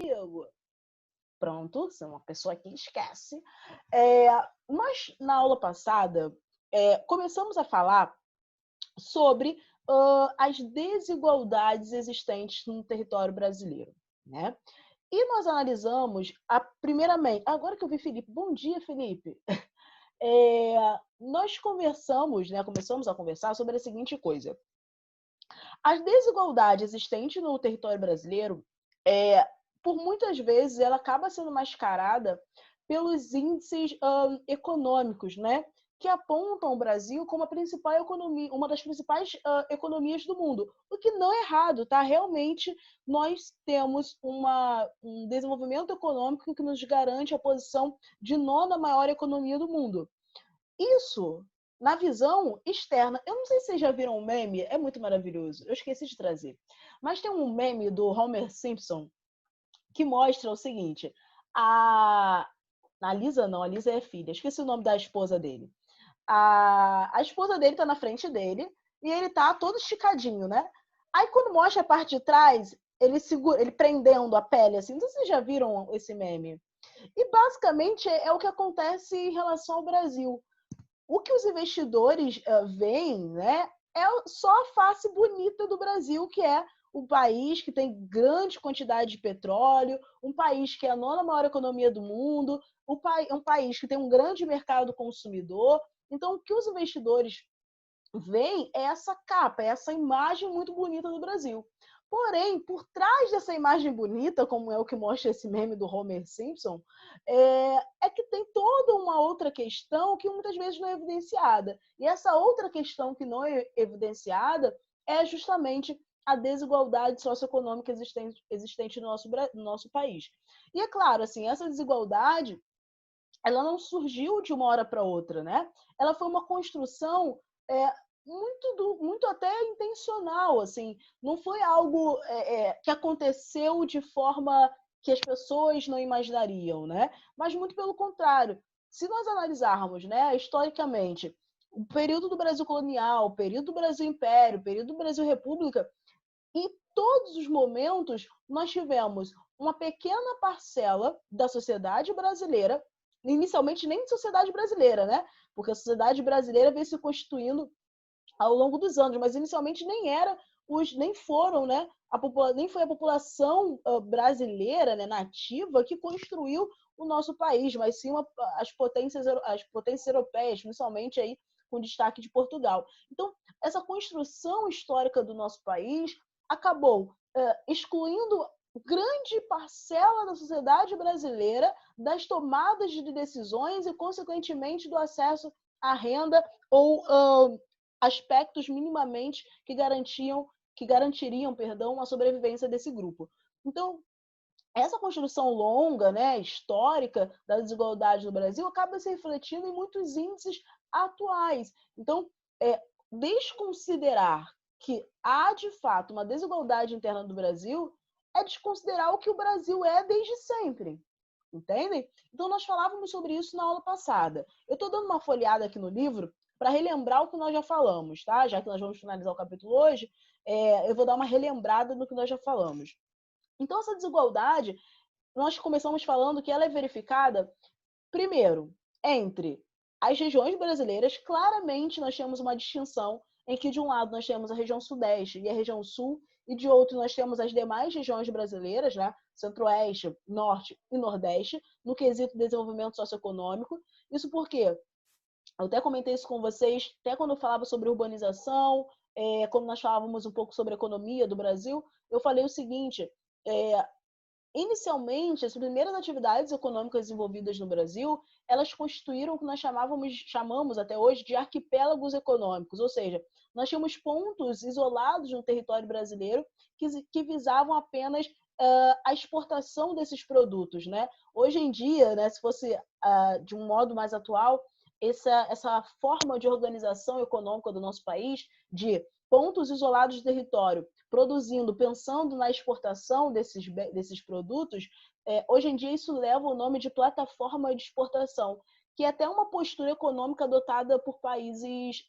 comigo. Pronto, você é uma pessoa que esquece. Nós, na aula passada, começamos a falar sobre as desigualdades existentes no território brasileiro, né? E nós analisamos, primeiramente, agora que eu vi Felipe, bom dia, Felipe. Nós conversamos, né, começamos a conversar sobre a seguinte coisa. As desigualdades existentes no território brasileiro, por muitas vezes, ela acaba sendo mascarada pelos índices econômicos, né, que apontam o Brasil como a principal economia, uma das principais economias do mundo. O que não é errado, tá? Realmente, nós temos um desenvolvimento econômico que nos garante a posição de nona maior economia do mundo. Isso, na visão externa, eu não sei se vocês já viram um meme, é muito maravilhoso, eu esqueci de trazer. Mas tem um meme do Homer Simpson que mostra o seguinte, a Lisa não, a Lisa é filha, esqueci o nome da esposa dele. A esposa dele tá na frente dele e ele tá todo esticadinho, né? Aí quando mostra a parte de trás, ele prendendo a pele, assim, não sei se vocês já viram esse meme. E basicamente é o que acontece em relação ao Brasil. O que os investidores veem, né, é só a face bonita do Brasil, que é um país que tem grande quantidade de petróleo, um país que é a nona maior economia do mundo, um país que tem um grande mercado consumidor. Então, o que os investidores veem é essa capa, é essa imagem muito bonita do Brasil. Porém, por trás dessa imagem bonita, como é o que mostra esse meme do Homer Simpson, que tem toda uma outra questão que muitas vezes não é evidenciada. E essa outra questão que não é evidenciada é justamente a desigualdade socioeconômica existente no nosso país. E é claro, assim, essa desigualdade ela não surgiu de uma hora para outra, né? Ela foi uma construção muito até intencional, assim, não foi algo que aconteceu de forma que as pessoas não imaginariam, né? Mas muito pelo contrário. Se nós analisarmos, né, historicamente, o período do Brasil colonial, o período do Brasil Império, o período do Brasil República, em todos os momentos nós tivemos uma pequena parcela da sociedade brasileira, inicialmente nem sociedade brasileira, né? Porque a sociedade brasileira veio se constituindo ao longo dos anos, mas inicialmente nem foram, né? Nem foi a população brasileira, né, nativa, que construiu o nosso país, mas sim as potências europeias, principalmente aí com destaque de Portugal. Então, essa construção histórica do nosso país acabou excluindo grande parcela da sociedade brasileira das tomadas de decisões e, consequentemente, do acesso à renda ou aspectos minimamente que garantiriam, a sobrevivência desse grupo. Então, essa construção longa, né, histórica da desigualdade no Brasil acaba se refletindo em muitos índices atuais. Então, desconsiderar que há, de fato, uma desigualdade interna do Brasil é desconsiderar o que o Brasil é desde sempre. Entendem? Então, nós falávamos sobre isso na aula passada. Eu estou dando uma folheada aqui no livro para relembrar o que nós já falamos, tá? Já que nós vamos finalizar o capítulo hoje, eu vou dar uma relembrada do que nós já falamos. Então, essa desigualdade, nós começamos falando que ela é verificada, primeiro, entre as regiões brasileiras. Claramente, nós temos uma distinção em que, de um lado, nós temos a região sudeste e a região sul, e de outro, nós temos as demais regiões brasileiras, né? Centro-Oeste, Norte e Nordeste, no quesito desenvolvimento socioeconômico. Isso porque eu até comentei isso com vocês, até quando eu falava sobre urbanização, quando nós falávamos um pouco sobre a economia do Brasil, eu falei o seguinte, inicialmente, as primeiras atividades econômicas desenvolvidas no Brasil, elas constituíram o que nós chamamos até hoje de arquipélagos econômicos, ou seja, nós tínhamos pontos isolados no território brasileiro que visavam apenas a exportação desses produtos, né? Hoje em dia, né, se fosse de um modo mais atual, essa forma de organização econômica do nosso país, de pontos isolados de território, produzindo, pensando na exportação desses produtos, hoje em dia isso leva o nome de plataforma de exportação, que é até uma postura econômica adotada por países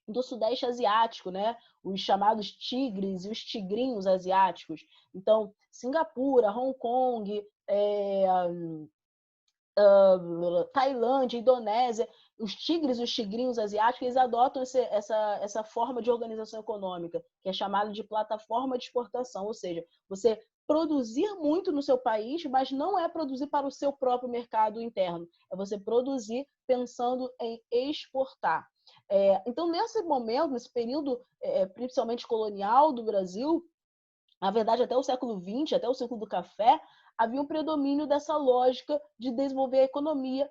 do Sudeste Asiático, né? Os chamados tigres e os tigrinhos asiáticos. Então, Singapura, Hong Kong, Tailândia, Indonésia, os tigres, os tigrinhos asiáticos, eles adotam essa forma de organização econômica, que é chamada de plataforma de exportação, ou seja, você produzir muito no seu país, mas não é produzir para o seu próprio mercado interno, é você produzir pensando em exportar. Então, nesse momento, nesse período, principalmente colonial do Brasil, na verdade, até o século XX, até o ciclo do café, havia um predomínio dessa lógica de desenvolver a economia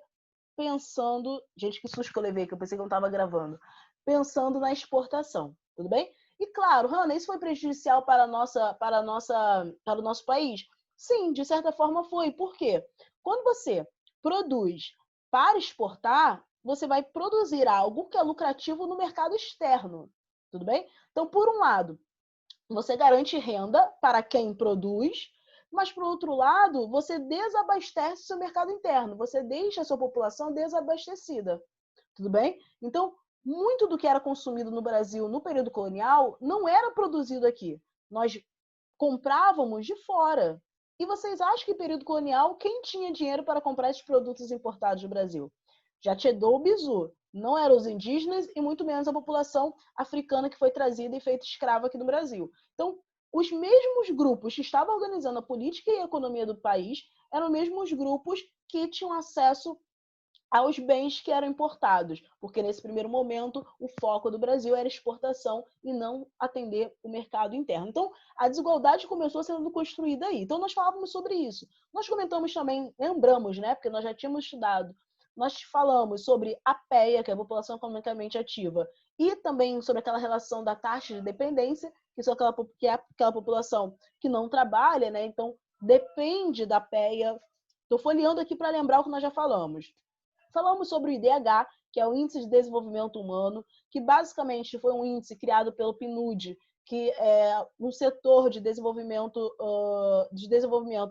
pensando... Gente, que susto que eu levei, que eu pensei que eu não estava gravando. Pensando na exportação, tudo bem? E claro, Hanna, isso foi prejudicial para o nosso país? Sim, de certa forma foi. Por quê? Quando você produz para exportar, você vai produzir algo que é lucrativo no mercado externo, tudo bem? Então, por um lado, você garante renda para quem produz, mas, por outro lado, você desabastece seu mercado interno, você deixa a sua população desabastecida, tudo bem? Então, muito do que era consumido no Brasil no período colonial não era produzido aqui. Nós comprávamos de fora. E vocês acham que no período colonial, quem tinha dinheiro para comprar esses produtos importados do Brasil? Já Tchedou, Bizu. Não eram os indígenas e muito menos a população africana que foi trazida e feita escrava aqui no Brasil. Então, os mesmos grupos que estavam organizando a política e a economia do país eram os mesmos grupos que tinham acesso aos bens que eram importados, porque nesse primeiro momento o foco do Brasil era exportação e não atender o mercado interno. Então, a desigualdade começou sendo construída aí. Então, nós falávamos sobre isso. Nós comentamos também, lembramos, né, porque nós já tínhamos estudado, nós falamos sobre a PEA, que é a população economicamente ativa, e também sobre aquela relação da taxa de dependência, que é aquela população que não trabalha, né? Então, depende da PEA. Estou folheando aqui para lembrar o que nós já falamos. Falamos sobre o IDH, que é o Índice de Desenvolvimento Humano, que basicamente foi um índice criado pelo PNUD, que é um setor de desenvolvimento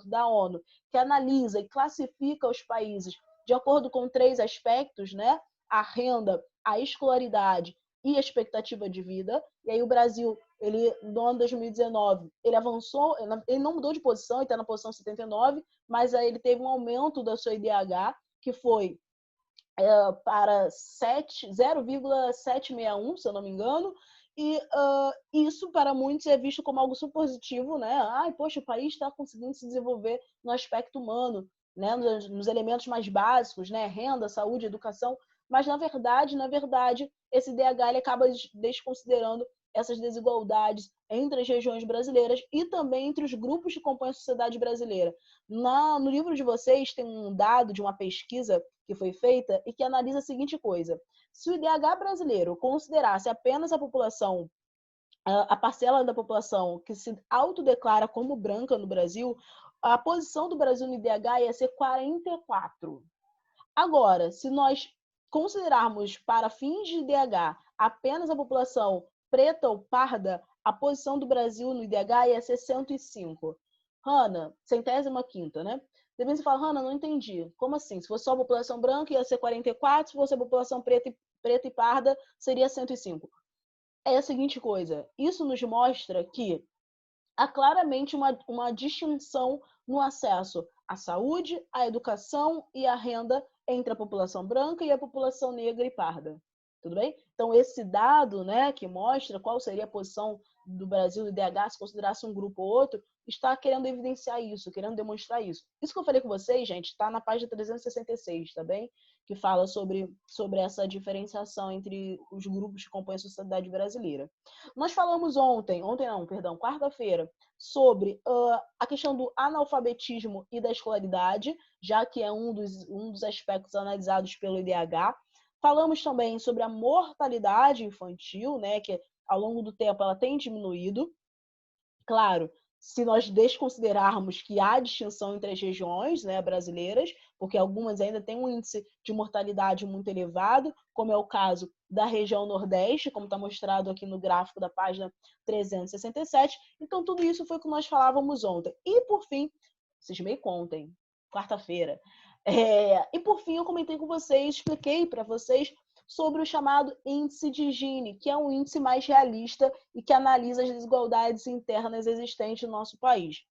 da ONU, que analisa e classifica os países de acordo com 3 aspectos, né? A renda, a escolaridade e a expectativa de vida. E aí o Brasil, no ano 2019, ele avançou, ele não mudou de posição, ele está na posição 79, mas aí ele teve um aumento do seu IDH, que foi para 0,761, se eu não me engano, e isso para muitos é visto como algo super positivo, né? Ai, poxa, o país está conseguindo se desenvolver no aspecto humano, né? Nos elementos mais básicos, né? Renda, saúde, educação, mas na verdade, esse DH ele acaba desconsiderando essas desigualdades entre as regiões brasileiras e também entre os grupos que compõem a sociedade brasileira. No livro de vocês tem um dado de uma pesquisa que foi feita e que analisa a seguinte coisa: se o IDH brasileiro considerasse apenas a população, a parcela da população que se autodeclara como branca no Brasil, a posição do Brasil no IDH ia ser 44. Agora, se nós considerarmos para fins de IDH apenas a população preta ou parda, a posição do Brasil no IDH ia ser 105. Hanna, 105ª, né? Depois você fala, Hanna, não entendi. Como assim? Se fosse só a população branca, ia ser 44, se fosse a população preta e parda, seria 105. É a seguinte coisa, isso nos mostra que há claramente uma distinção no acesso à saúde, à educação e à renda entre a população branca e a população negra e parda. Tudo bem? Então, esse dado, né, que mostra qual seria a posição do Brasil do IDH se considerasse um grupo ou outro, está querendo evidenciar isso, querendo demonstrar isso. Isso que eu falei com vocês, gente, está na página 366, tá bem? Que fala sobre essa diferenciação entre os grupos que compõem a sociedade brasileira. Nós falamos quarta-feira, sobre a questão do analfabetismo e da escolaridade, já que é um dos aspectos analisados pelo IDH. Falamos também sobre a mortalidade infantil, né, que ao longo do tempo ela tem diminuído. Claro, se nós desconsiderarmos que há distinção entre as regiões, né, brasileiras, porque algumas ainda têm um índice de mortalidade muito elevado, como é o caso da região Nordeste, como está mostrado aqui no gráfico da página 367. Então, tudo isso foi o que nós falávamos ontem. E, por fim, vocês me contem, quarta-feira. E, por fim, eu comentei com vocês, expliquei para vocês sobre o chamado índice de Gini, que é um índice mais realista e que analisa as desigualdades internas existentes no nosso país.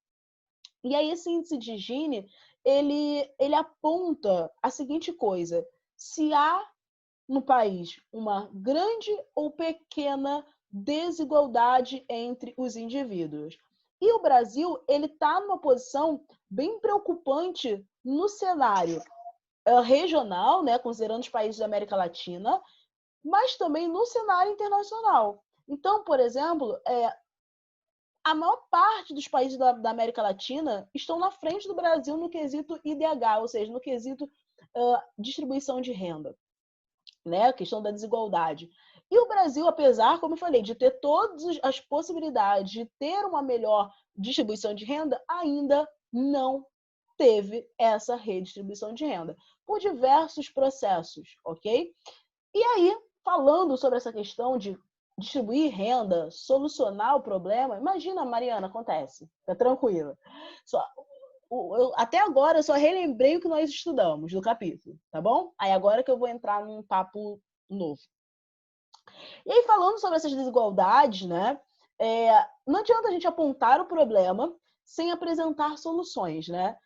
E aí esse índice de Gini, ele aponta a seguinte coisa: se há no país uma grande ou pequena desigualdade entre os indivíduos. E o Brasil, ele está numa posição bem preocupante no cenário regional, né, considerando os países da América Latina, mas também no cenário internacional. Então, por exemplo, a maior parte dos países da América Latina estão na frente do Brasil no quesito IDH, ou seja, no quesito distribuição de renda, né? A questão da desigualdade. E o Brasil, apesar, como eu falei, de ter todas as possibilidades de ter uma melhor distribuição de renda, ainda não teve essa redistribuição de renda, por diversos processos, ok? E aí, falando sobre essa questão de distribuir renda, solucionar o problema, imagina, Mariana, acontece, tá tranquila. Até agora eu só relembrei o que nós estudamos do capítulo, tá bom? Aí agora que eu vou entrar num papo novo. E aí, falando sobre essas desigualdades, né? Não adianta a gente apontar o problema sem apresentar soluções, né?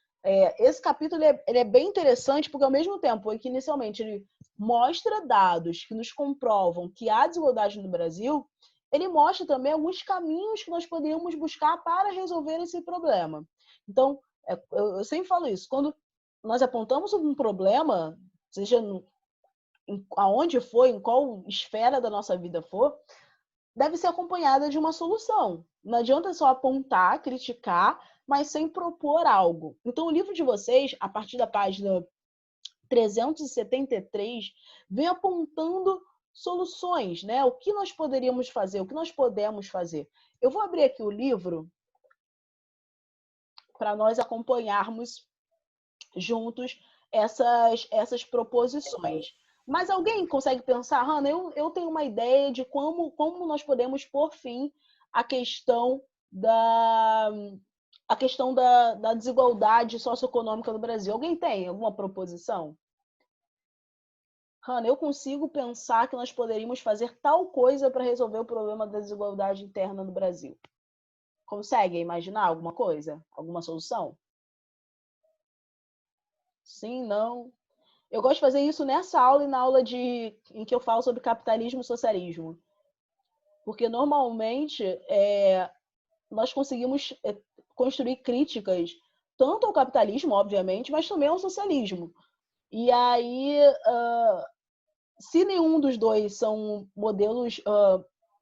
Esse capítulo ele é bem interessante porque, ao mesmo tempo que inicialmente ele mostra dados que nos comprovam que há desigualdade no Brasil, ele mostra também alguns caminhos que nós poderíamos buscar para resolver esse problema. Então, eu sempre falo isso, quando nós apontamos um problema, seja aonde for, em qual esfera da nossa vida for, deve ser acompanhada de uma solução. Não adianta só apontar, criticar, mas sem propor algo. Então, o livro de vocês, a partir da página 373, vem apontando soluções, né? O que nós poderíamos fazer, o que nós podemos fazer. Eu vou abrir aqui o livro para nós acompanharmos juntos essas proposições. Mas alguém consegue pensar, Hannah, eu tenho uma ideia de como nós podemos pôr fim à questão da desigualdade socioeconômica no Brasil. Alguém tem alguma proposição? Hannah, eu consigo pensar que nós poderíamos fazer tal coisa para resolver o problema da desigualdade interna no Brasil. Consegue imaginar alguma coisa? Alguma solução? Sim, não? Eu gosto de fazer isso nessa aula e na aula em que eu falo sobre capitalismo e socialismo. Porque, normalmente, nós conseguimos construir críticas tanto ao capitalismo, obviamente, mas também ao socialismo. E aí, se nenhum dos dois são modelos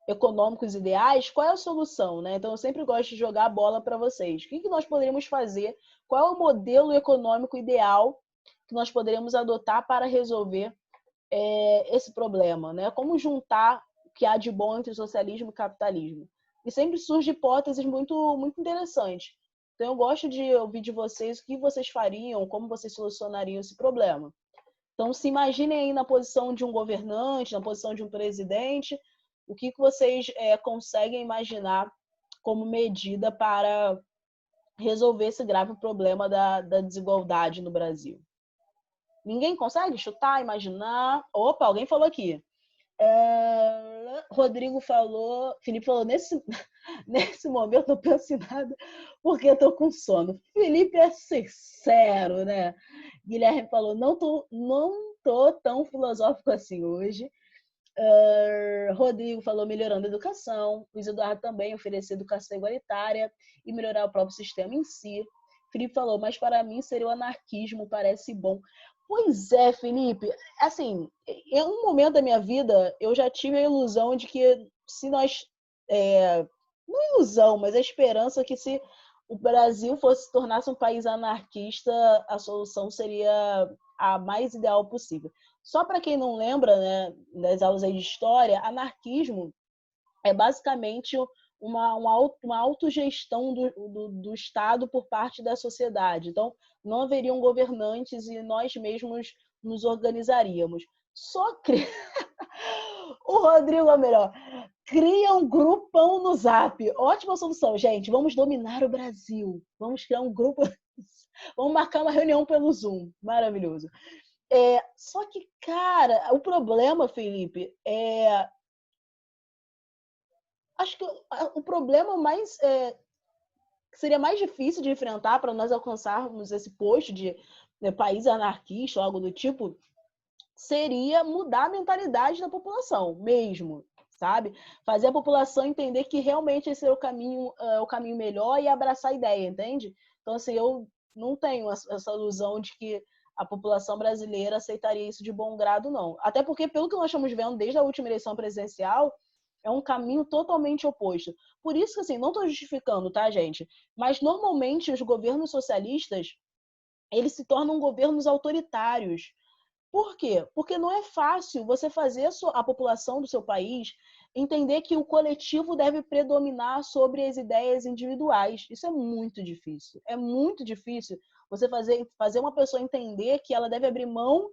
econômicos ideais, qual é a solução, né? Então, eu sempre gosto de jogar a bola para vocês. O que nós poderíamos fazer? Qual é o modelo econômico ideal que nós poderíamos adotar para resolver esse problema, né? Como juntar o que há de bom entre socialismo e capitalismo? E sempre surge hipóteses muito, muito interessantes. Então, eu gosto de ouvir de vocês o que vocês fariam, como vocês solucionariam esse problema. Então, se imaginem aí na posição de um governante, na posição de um presidente, o que vocês conseguem imaginar como medida para resolver esse grave problema da desigualdade no Brasil? Ninguém consegue chutar, imaginar? Opa, alguém falou aqui. Rodrigo falou, Felipe falou, nesse momento eu tô penso em nada porque eu tô com sono. Felipe é sincero, né? Guilherme falou, não tô tão filosófico assim hoje. Rodrigo falou, melhorando a educação. Luiz Eduardo também, oferecer educação igualitária e melhorar o próprio sistema em si. Felipe falou, mas para mim seria o anarquismo, parece bom. Pois é, Felipe. Assim, em um momento da minha vida, eu já tive a ilusão de que se nós... não ilusão, mas a esperança que se o Brasil se tornasse um país anarquista, a solução seria a mais ideal possível. Só para quem não lembra, né, das aulas aí de história, anarquismo é basicamente uma autogestão do Estado por parte da sociedade. Então, não haveriam governantes e nós mesmos nos organizaríamos. Só que o Rodrigo é melhor. Cria um grupão no Zap. Ótima solução, gente. Vamos dominar o Brasil. Vamos criar um grupo. Vamos marcar uma reunião pelo Zoom. Maravilhoso. Só que, cara, o problema, Felipe, acho que o problema mais que seria mais difícil de enfrentar para nós alcançarmos esse posto de país anarquista ou algo do tipo, seria mudar a mentalidade da população mesmo, sabe? Fazer a população entender que realmente esse é o caminho melhor e abraçar a ideia, entende? Então, assim, eu não tenho essa ilusão de que a população brasileira aceitaria isso de bom grado, não. Até porque, pelo que nós estamos vendo desde a última eleição presidencial, é um caminho totalmente oposto. Por isso que, assim, não estou justificando, tá, gente? Mas, normalmente, os governos socialistas, eles se tornam governos autoritários. Por quê? Porque não é fácil você fazer a população do seu país entender que o coletivo deve predominar sobre as ideias individuais. Isso é muito difícil. É muito difícil você fazer uma pessoa entender que ela deve abrir mão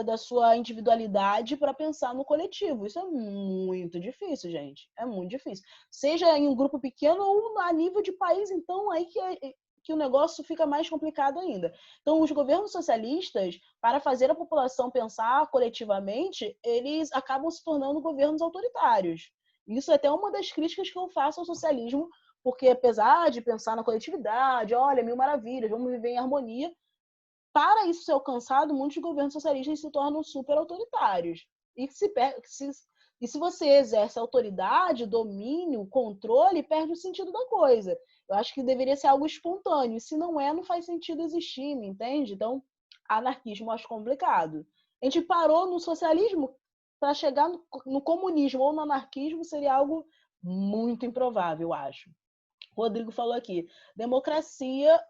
da sua individualidade para pensar no coletivo. Isso é muito difícil, gente. É muito difícil. Seja em um grupo pequeno ou a nível de país, então aí que o negócio fica mais complicado ainda. Então, os governos socialistas, para fazer a população pensar coletivamente, eles acabam se tornando governos autoritários. Isso é até uma das críticas que eu faço ao socialismo, porque apesar de pensar na coletividade, olha, mil maravilhas, vamos viver em harmonia, para isso ser alcançado, muitos governos socialistas se tornam super autoritários. E se você exerce autoridade, domínio, controle, perde o sentido da coisa. Eu acho que deveria ser algo espontâneo. E se não é, não faz sentido existir, me entende? Então, anarquismo eu acho complicado. A gente parou no socialismo para chegar no comunismo ou no anarquismo seria algo muito improvável, eu acho. Rodrigo falou aqui, democracia.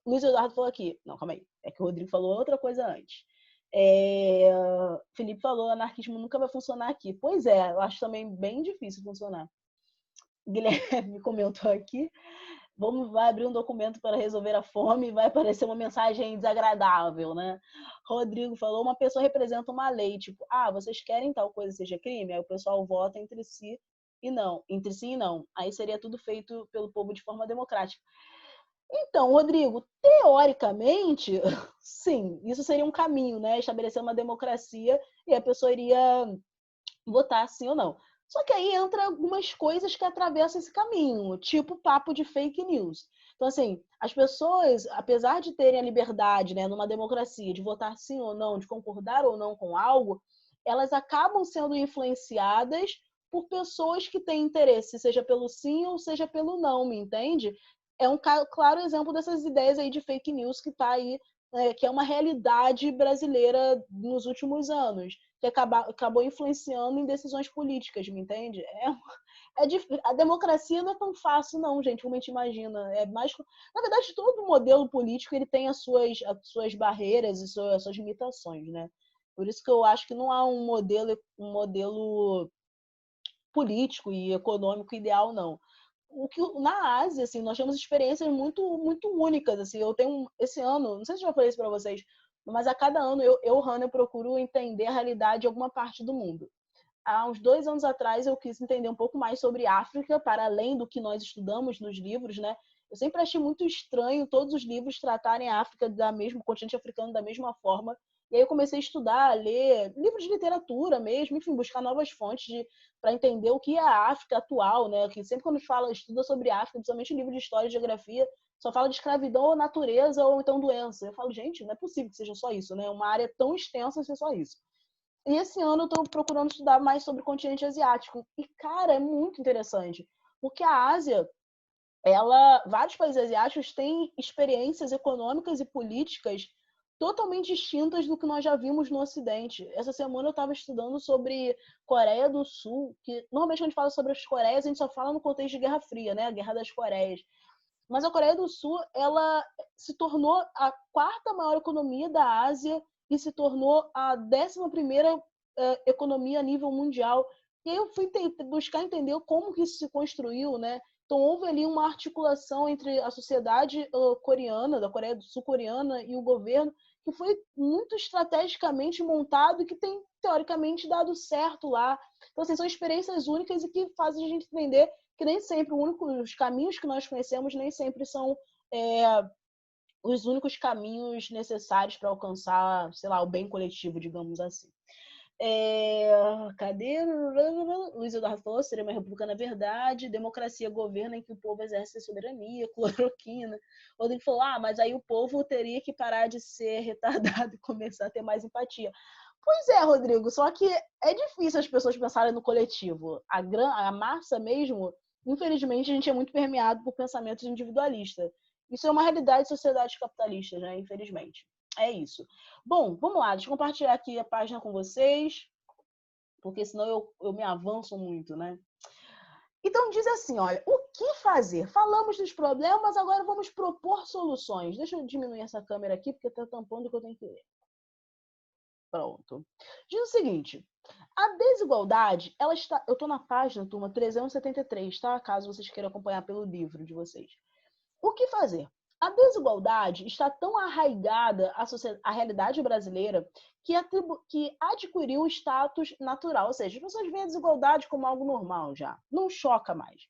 Luiz Eduardo falou aqui. Não, calma aí. É que o Rodrigo falou outra coisa antes. Felipe falou, anarquismo nunca vai funcionar aqui. Pois é, eu acho também bem difícil funcionar. Guilherme comentou aqui. Vai abrir um documento para resolver a fome e vai aparecer uma mensagem desagradável, né? Rodrigo falou, uma pessoa representa uma lei, tipo, vocês querem tal coisa seja crime? Aí o pessoal vota entre si e não. Aí seria tudo feito pelo povo de forma democrática. Então, Rodrigo, teoricamente, sim, isso seria um caminho, né? Estabelecer uma democracia e a pessoa iria votar sim ou não. Só que aí entra algumas coisas que atravessam esse caminho, tipo papo de fake news. Então, assim, as pessoas, apesar de terem a liberdade, né, numa democracia, de votar sim ou não, de concordar ou não com algo, elas acabam sendo influenciadas por pessoas que têm interesse, seja pelo sim ou seja pelo não, me entende? É um claro exemplo dessas ideias aí de fake news que está aí, que é uma realidade brasileira nos últimos anos que acabou influenciando em decisões políticas, me entende? A democracia não é tão fácil, não, gente, como a gente imagina. Na verdade, todo modelo político ele tem as suas barreiras e as suas limitações, né? Por isso que eu acho que não há um modelo político e econômico ideal, não. Na Ásia, assim, nós temos experiências muito, muito únicas, assim. Eu tenho esse ano, não sei se eu já falei isso para vocês, mas a cada ano Hannah, eu procuro entender a realidade de alguma parte do mundo. Há uns 2 anos atrás eu quis entender um pouco mais sobre África, para além do que nós estudamos nos livros, né? Eu sempre achei muito estranho todos os livros tratarem a África o continente africano da mesma forma. E aí eu comecei a estudar, a ler livros de literatura mesmo, enfim, buscar novas fontes para entender o que é a África atual, né? Que sempre quando estuda sobre África, principalmente em livro de história e geografia, só fala de escravidão ou natureza ou então doença. Eu falo, gente, não é possível que seja só isso, né? Uma área tão extensa ser só isso. E esse ano eu estou procurando estudar mais sobre o continente asiático. E, cara, é muito interessante. Porque a Ásia, vários países asiáticos têm experiências econômicas e políticas totalmente distintas do que nós já vimos no Ocidente. Essa semana eu estava estudando sobre Coreia do Sul, que normalmente quando a gente fala sobre as Coreias, a gente só fala no contexto de Guerra Fria, né? A Guerra das Coreias. Mas a Coreia do Sul, ela se tornou a quarta maior economia da Ásia e se tornou a 11ª economia a nível mundial. E aí eu fui buscar entender como que isso se construiu, né? Então houve ali uma articulação entre a sociedade coreana, da Coreia do Sul coreana e o governo, que foi muito estrategicamente montado e que tem, teoricamente, dado certo lá. Então, assim, são experiências únicas e que fazem a gente entender que nem sempre os caminhos que nós conhecemos nem sempre são os únicos caminhos necessários para alcançar, sei lá, o bem coletivo, digamos assim. Cadê? Luiz Eduardo falou, seria uma república na verdade, democracia governa em que o povo exerce a soberania, cloroquina. Rodrigo falou, mas aí o povo teria que parar de ser retardado e começar a ter mais empatia. Pois é, Rodrigo, só que é difícil as pessoas pensarem no coletivo. A massa mesmo, infelizmente, a gente é muito permeado por pensamentos individualistas. Isso é uma realidade de sociedades capitalistas, né? Infelizmente. É isso. Bom, vamos lá, deixa eu compartilhar aqui a página com vocês, porque senão eu me avanço muito, né? Então diz assim, olha, o que fazer? Falamos dos problemas, agora vamos propor soluções. Deixa eu diminuir essa câmera aqui, porque está tampando o que eu tenho que ler. Pronto. Diz o seguinte, a desigualdade, ela está... Eu estou na página, turma, 373, tá? Caso vocês queiram acompanhar pelo livro de vocês. O que fazer? A desigualdade está tão arraigada à realidade brasileira que adquiriu um status natural, ou seja, as pessoas veem a desigualdade como algo normal já, não choca mais.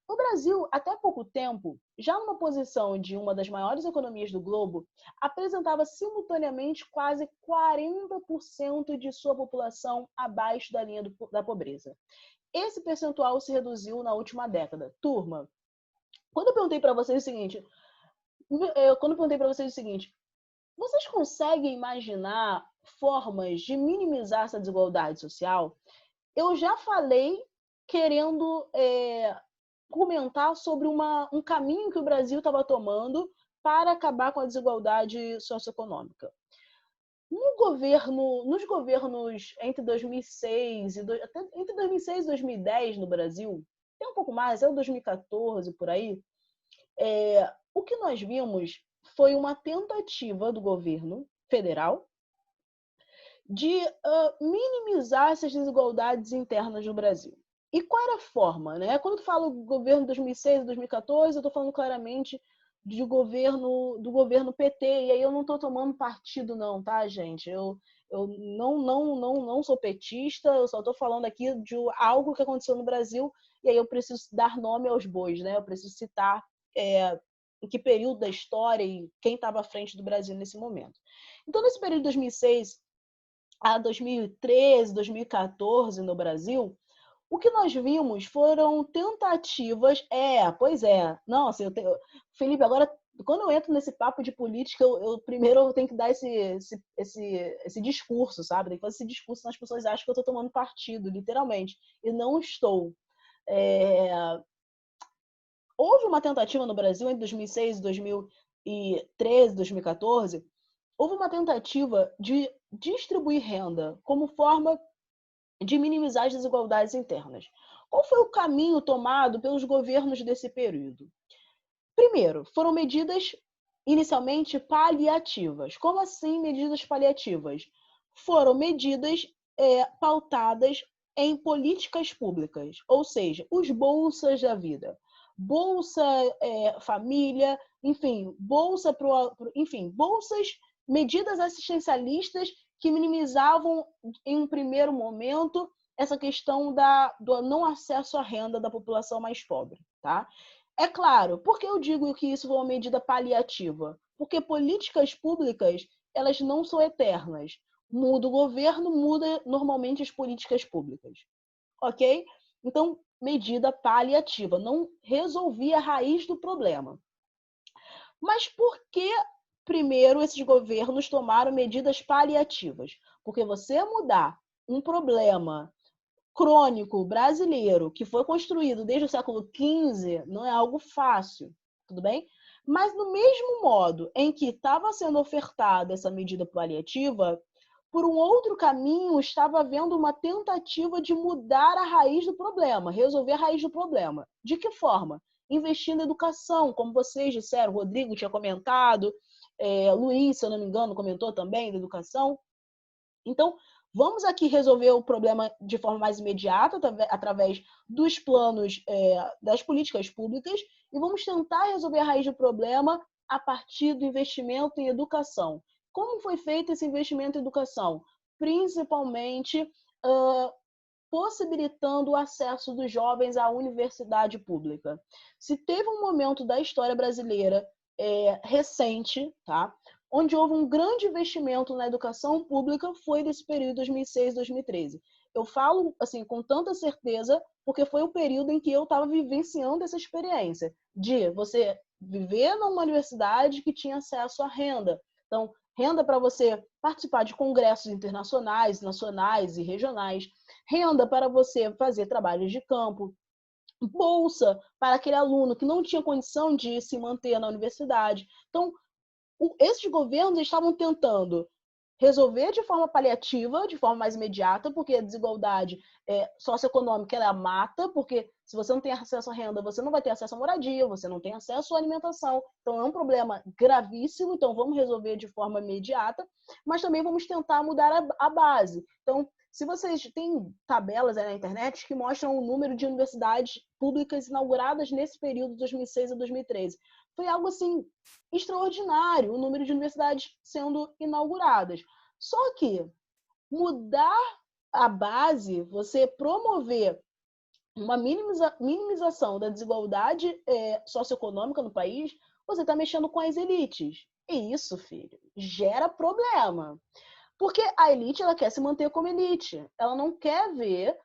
O Brasil, até pouco tempo, já numa posição de uma das maiores economias do globo, apresentava simultaneamente quase 40% de sua população abaixo da linha da pobreza. Esse percentual se reduziu na última década. Turma, quando eu perguntei para vocês o seguinte, vocês conseguem imaginar formas de minimizar essa desigualdade social? Eu já falei querendo comentar sobre um caminho que o Brasil estava tomando para acabar com a desigualdade socioeconômica. Nos governos entre 2006 entre 2006 e 2010 no Brasil, tem um pouco mais, é o 2014 por aí, o que nós vimos foi uma tentativa do governo federal de minimizar essas desigualdades internas no Brasil. E qual era a forma? Né? Quando eu falo governo de 2006 e 2014, eu estou falando claramente do governo PT, e aí eu não estou tomando partido não, tá, gente? Eu não sou petista, eu só estou falando aqui de algo que aconteceu no Brasil, e aí eu preciso dar nome aos bois, né? Eu preciso citar em que período da história e quem estava à frente do Brasil nesse momento. Então, nesse período de 2006 a 2013, 2014 no Brasil, o que nós vimos foram tentativas. Não, assim, Felipe, agora, quando eu entro nesse papo de política, primeiro eu tenho que dar esse discurso, sabe? Tem que fazer esse discurso, senão as pessoas acham que eu estou tomando partido, literalmente. E não estou. Houve uma tentativa no Brasil em 2006, 2013, 2014, houve uma tentativa de distribuir renda como forma de minimizar as desigualdades internas. Qual foi o caminho tomado pelos governos desse período? Primeiro, foram medidas inicialmente paliativas. Como assim medidas paliativas? Foram medidas pautadas em políticas públicas, ou seja, os bolsas da vida. Bolsa família, enfim, bolsas, medidas assistencialistas que minimizavam, em um primeiro momento, essa questão do não acesso à renda da população mais pobre. Tá? É claro, por que eu digo que isso foi uma medida paliativa? Porque políticas públicas, elas não são eternas. Muda o governo, muda normalmente as políticas públicas. Ok? Então, medida paliativa, não resolvia a raiz do problema. Mas por que, primeiro, esses governos tomaram medidas paliativas? Porque você mudar um problema crônico brasileiro que foi construído desde o século XV não é algo fácil, tudo bem? Mas no mesmo modo em que estava sendo ofertada essa medida paliativa, por um outro caminho estava havendo uma tentativa de mudar a raiz do problema, resolver a raiz do problema. De que forma? Investindo em educação, como vocês disseram, o Rodrigo tinha comentado, Luiz, se eu não me engano, comentou também da educação. Então, vamos aqui resolver o problema de forma mais imediata, através dos planos das políticas públicas, e vamos tentar resolver a raiz do problema a partir do investimento em educação. Como foi feito esse investimento em educação? Principalmente possibilitando o acesso dos jovens à universidade pública. Se teve um momento da história brasileira recente, tá? Onde houve um grande investimento na educação pública foi desse período 2006, 2013. Eu falo assim com tanta certeza porque foi o período em que eu estava vivenciando essa experiência de você viver numa universidade que tinha acesso à renda. Então, renda para você participar de congressos internacionais, nacionais e regionais, renda para você fazer trabalhos de campo, bolsa para aquele aluno que não tinha condição de se manter na universidade. Então, esses governos estavam tentando resolver de forma paliativa, de forma mais imediata, porque a desigualdade socioeconômica ela mata, porque se você não tem acesso à renda, você não vai ter acesso à moradia, você não tem acesso à alimentação. Então é um problema gravíssimo, então vamos resolver de forma imediata, mas também vamos tentar mudar a base. Então, se vocês têm tabelas aí na internet que mostram o número de universidades públicas inauguradas nesse período de 2006 a 2013, foi algo assim extraordinário, o número de universidades sendo inauguradas. Só que mudar a base, você promover uma minimização da desigualdade socioeconômica no país, você está mexendo com as elites. E isso, filho, gera problema. Porque a elite ela quer se manter como elite. Ela não quer ver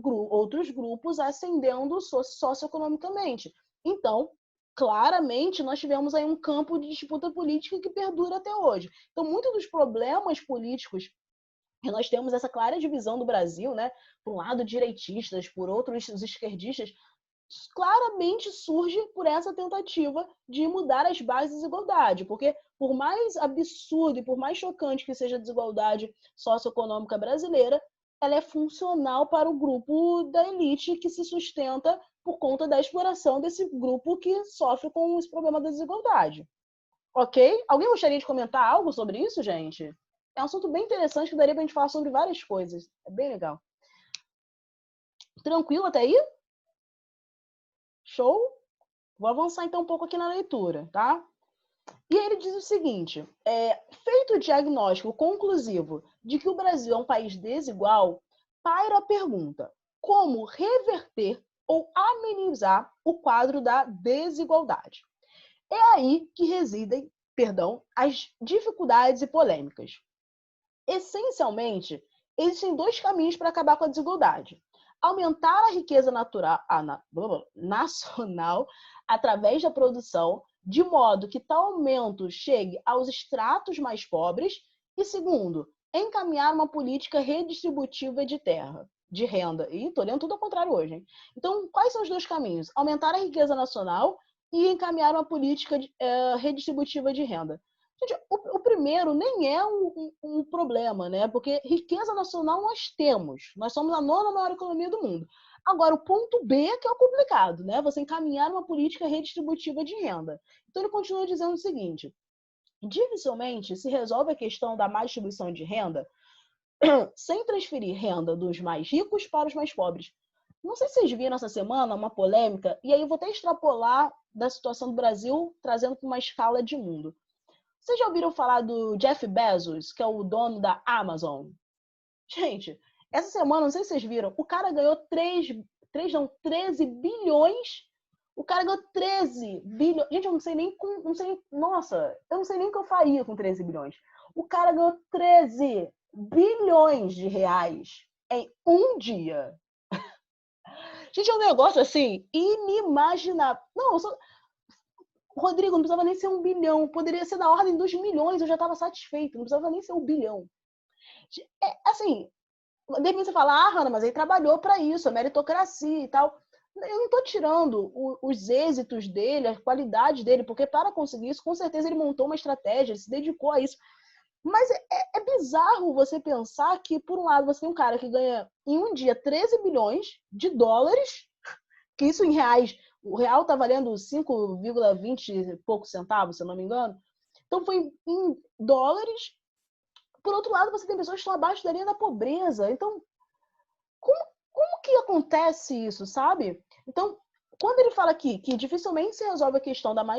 outros grupos ascendendo socioeconomicamente. Então, claramente, nós tivemos aí um campo de disputa política que perdura até hoje. Então, muitos dos problemas políticos, e nós temos essa clara divisão do Brasil, né? Por um lado, direitistas, por outro, os esquerdistas, claramente surge por essa tentativa de mudar as bases de desigualdade, porque por mais absurdo e por mais chocante que seja a desigualdade socioeconômica brasileira, ela é funcional para o grupo da elite que se sustenta por conta da exploração desse grupo que sofre com esse problema da desigualdade. Ok? Alguém gostaria de comentar algo sobre isso, gente? É um assunto bem interessante que daria pra gente falar sobre várias coisas. É bem legal. Tranquilo até aí? Show? Vou avançar então um pouco aqui na leitura, tá? E ele diz o seguinte, feito o diagnóstico conclusivo de que o Brasil é um país desigual, paira a pergunta, como reverter ou amenizar o quadro da desigualdade? É aí que residem, as dificuldades e polêmicas. Essencialmente, existem dois caminhos para acabar com a desigualdade. Aumentar a riqueza nacional através da produção, de modo que tal aumento chegue aos estratos mais pobres. E segundo, encaminhar uma política redistributiva de terra, de renda. E estou lendo tudo ao contrário hoje, hein? Então, quais são os dois caminhos? Aumentar a riqueza nacional e encaminhar uma política redistributiva de renda. Gente, o primeiro nem é um problema, né? Porque riqueza nacional nós temos. Nós somos a nona maior economia do mundo. Agora, o ponto B que é o complicado, né? Você encaminhar uma política redistributiva de renda. Então, ele continua dizendo o seguinte: dificilmente se resolve a questão da má distribuição de renda sem transferir renda dos mais ricos para os mais pobres. Não sei se vocês viram essa semana uma polêmica, e aí eu vou até extrapolar da situação do Brasil, trazendo para uma escala de mundo. Vocês já ouviram falar do Jeff Bezos, que é o dono da Amazon? Gente, essa semana, não sei se vocês viram, o cara ganhou 13 bilhões. O cara ganhou 13 bilhões. Gente, eu não sei nem nossa, eu não sei nem o que eu faria com 13 bilhões. O cara ganhou 13 bilhões de reais em um dia. Gente, é um negócio assim, inimaginável. Não, Rodrigo, não precisava nem ser 1 bilhão. Poderia ser da ordem dos milhões, eu já estava satisfeito. Não precisava nem ser 1 bilhão. Assim, de repente você fala, Hannah, mas ele trabalhou para isso, a meritocracia e tal. Eu não estou tirando os êxitos dele, a qualidade dele, porque para conseguir isso, com certeza ele montou uma estratégia, ele se dedicou a isso. Mas é bizarro você pensar que, por um lado, você tem um cara que ganha em um dia 13 bilhões de dólares, que isso em reais, o real está valendo 5,20 e poucos centavos, se eu não me engano. Então foi em dólares. Por outro lado, você tem pessoas que estão abaixo da linha da pobreza. Então, como que acontece isso, sabe? Então, quando ele fala aqui que dificilmente se resolve a questão da má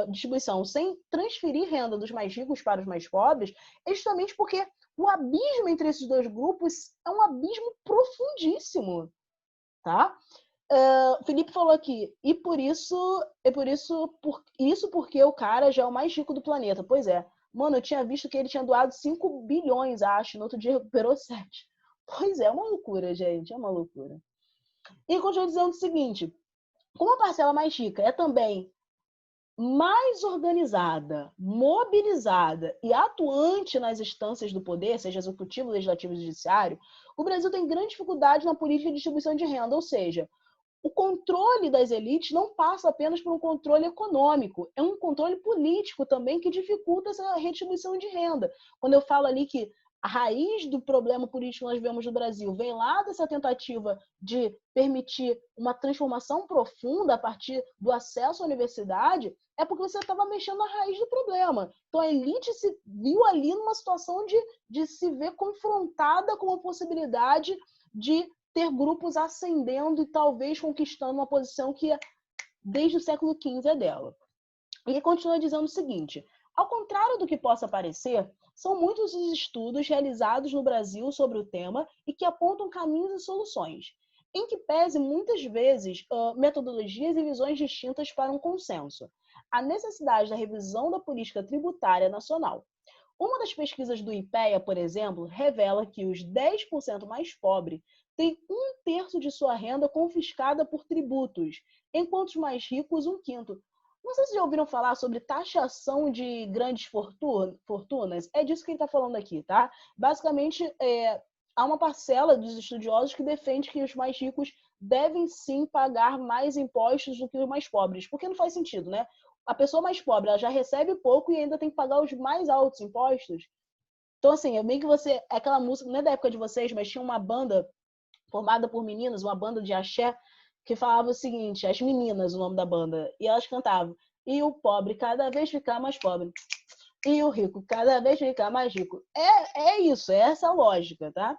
distribuição sem transferir renda dos mais ricos para os mais pobres, é justamente porque o abismo entre esses dois grupos é um abismo profundíssimo, tá? Felipe falou aqui, isso porque o cara já é o mais rico do planeta. Pois é. Mano, eu tinha visto que ele tinha doado 5 bilhões, acho. No outro dia recuperou 7. Pois é uma loucura, gente. É uma loucura. E continua dizendo o seguinte: como a parcela mais rica é também mais organizada, mobilizada e atuante nas instâncias do poder, seja executivo, legislativo e judiciário, o Brasil tem grande dificuldade na política de distribuição de renda, ou seja, o controle das elites não passa apenas por um controle econômico, é um controle político também que dificulta essa redistribuição de renda. Quando eu falo ali que a raiz do problema político que nós vemos no Brasil vem lá dessa tentativa de permitir uma transformação profunda a partir do acesso à universidade, é porque você estava mexendo na raiz do problema. Então a elite se viu ali numa situação de se ver confrontada com a possibilidade de ter grupos ascendendo e talvez conquistando uma posição que desde o século XV é dela. E ele continua dizendo o seguinte: ao contrário do que possa parecer, são muitos os estudos realizados no Brasil sobre o tema e que apontam caminhos e soluções, em que pese muitas vezes metodologias e visões distintas para um consenso. A necessidade da revisão da política tributária nacional. Uma das pesquisas do IPEA, por exemplo, revela que os 10% mais pobres têm 1/3 de sua renda confiscada por tributos, enquanto os mais ricos, 1/5. Não sei se já ouviram falar sobre taxação de grandes fortunas. É disso que ele está falando aqui, tá? Basicamente, há uma parcela dos estudiosos que defende que os mais ricos devem sim pagar mais impostos do que os mais pobres, porque não faz sentido, né? A pessoa mais pobre, ela já recebe pouco e ainda tem que pagar os mais altos impostos. Então, assim, é meio que você... É aquela música, não é da época de vocês, mas tinha uma banda formada por meninas, uma banda de axé, que falava o seguinte, As Meninas, o nome da banda, e elas cantavam: e o pobre cada vez fica mais pobre, e o rico cada vez fica mais rico. É isso, é essa a lógica, tá?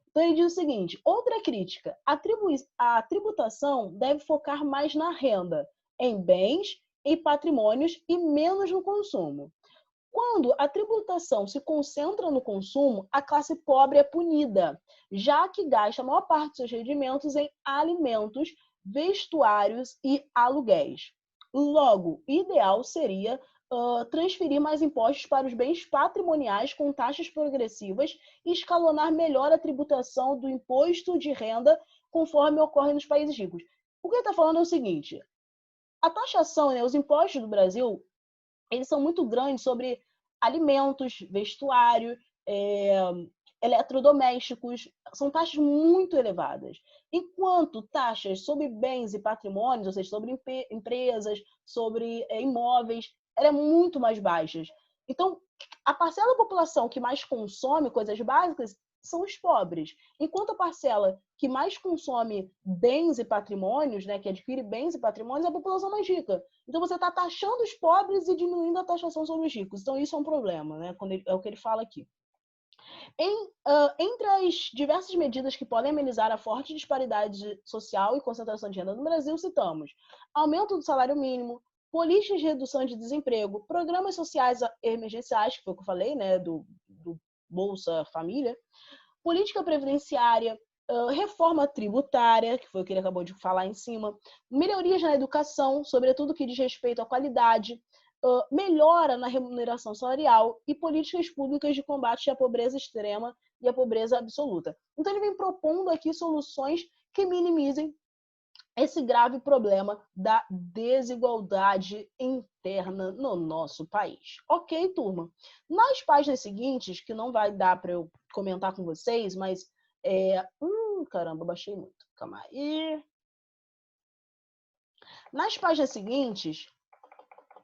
Então ele diz o seguinte: outra crítica, a tributação deve focar mais na renda, em bens e patrimônios e menos no consumo. Quando a tributação se concentra no consumo, a classe pobre é punida, já que gasta a maior parte dos seus rendimentos em alimentos, vestuários e aluguéis. Logo, o ideal seria transferir mais impostos para os bens patrimoniais com taxas progressivas e escalonar melhor a tributação do imposto de renda conforme ocorre nos países ricos. O que ele está falando é o seguinte: a taxação, né, os impostos do Brasil, eles são muito grandes sobre alimentos, vestuário, eletrodomésticos, são taxas muito elevadas. Enquanto taxas sobre bens e patrimônios, ou seja, sobre empresas, sobre imóveis, elas são muito mais baixas. Então, a parcela da população que mais consome coisas básicas são os pobres. Enquanto a parcela que mais consome bens e patrimônios, né, que adquire bens e patrimônios, é a população mais rica. Então você está taxando os pobres e diminuindo a taxação sobre os ricos. Então isso é um problema, né? É o que ele fala aqui. Entre as diversas medidas que podem amenizar a forte disparidade social e concentração de renda no Brasil, citamos aumento do salário mínimo, políticas de redução de desemprego, programas sociais emergenciais, que foi o que eu falei, né, do Bolsa Família, política previdenciária, reforma tributária, que foi o que ele acabou de falar em cima, melhorias na educação, sobretudo que diz respeito à qualidade, melhora na remuneração salarial e políticas públicas de combate à pobreza extrema e à pobreza absoluta. Então ele vem propondo aqui soluções que minimizem esse grave problema da desigualdade interna no nosso país. Ok, turma? Nas páginas seguintes, que não vai dar para eu comentar com vocês, mas... caramba, baixei muito. Calma aí. Nas páginas seguintes...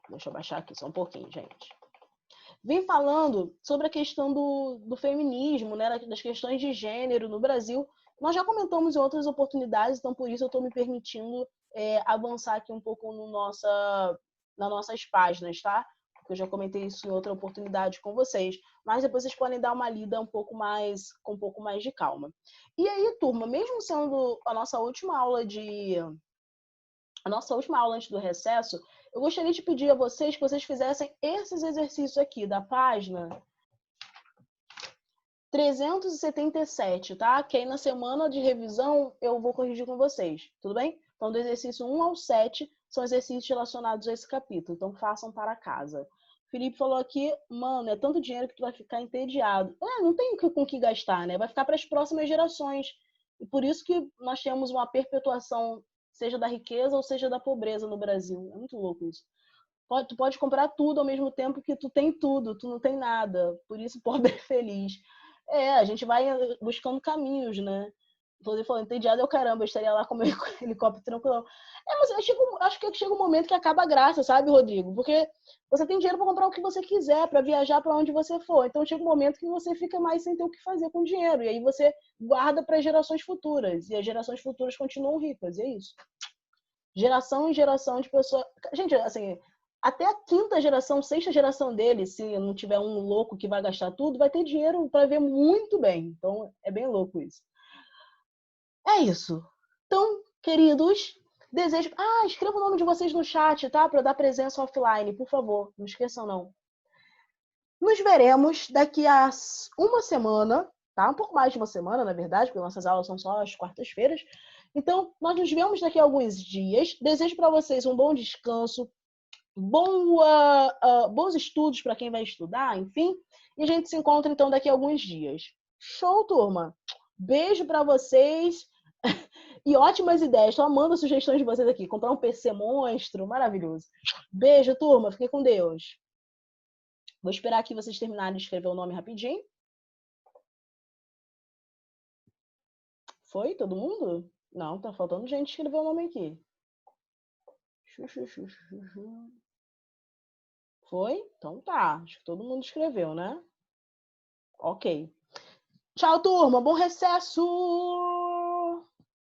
Deixa eu baixar aqui só um pouquinho, gente. Vem falando sobre a questão do feminismo, né, das questões de gênero no Brasil. Nós já comentamos em outras oportunidades, então por isso eu estou me permitindo avançar aqui um pouco nas nossas páginas, tá? Porque eu já comentei isso em outra oportunidade com vocês. Mas depois vocês podem dar uma lida com um pouco mais de calma. E aí, turma, mesmo sendo a nossa última aula antes do recesso, eu gostaria de pedir a vocês que vocês fizessem esses exercícios aqui da página 377, tá? Que aí na semana de revisão eu vou corrigir com vocês, tudo bem? Então, do exercício 1 ao 7, são exercícios relacionados a esse capítulo. Então, façam para casa. Felipe falou aqui, mano, é tanto dinheiro que tu vai ficar entediado. Não tem com o que gastar, né? Vai ficar para as próximas gerações. E por isso que nós temos uma perpetuação, seja da riqueza ou seja da pobreza no Brasil. É muito louco isso. Tu pode comprar tudo ao mesmo tempo que tu tem tudo, tu não tem nada. Por isso, pobre é feliz. A gente vai buscando caminhos, né? Você falou, entediado é o caramba, eu estaria lá com o meu helicóptero tranquilo. Mas acho que chega um momento que acaba a graça, sabe, Rodrigo? Porque você tem dinheiro para comprar o que você quiser, para viajar para onde você for. Então chega um momento que você fica mais sem ter o que fazer com o dinheiro. E aí você guarda para gerações futuras. E as gerações futuras continuam ricas. E é isso. Geração em geração de pessoas. Gente, assim, até a quinta geração, sexta geração dele, se não tiver um louco que vai gastar tudo, vai ter dinheiro para ver muito bem. Então é bem louco isso. É isso. Então, queridos, desejo. Escreva o nome de vocês no chat, tá? Para dar presença offline, por favor. Não esqueçam, não. Nos veremos daqui a uma semana, tá? Um pouco mais de uma semana, na verdade, porque nossas aulas são só às quartas-feiras. Então, nós nos vemos daqui a alguns dias. Desejo para vocês um bom descanso, bons estudos para quem vai estudar, enfim. E a gente se encontra, então, daqui a alguns dias. Show, turma! Beijo para vocês. E ótimas ideias. Estou amando sugestões de vocês aqui. Comprar um PC monstro, maravilhoso. Beijo, turma. Fiquem com Deus. Vou esperar aqui vocês terminarem de escrever o nome rapidinho. Foi? Todo mundo? Não, tá faltando gente escrever o nome aqui. Foi? Então tá. Acho que todo mundo escreveu, né? Ok. Tchau, turma. Bom recesso!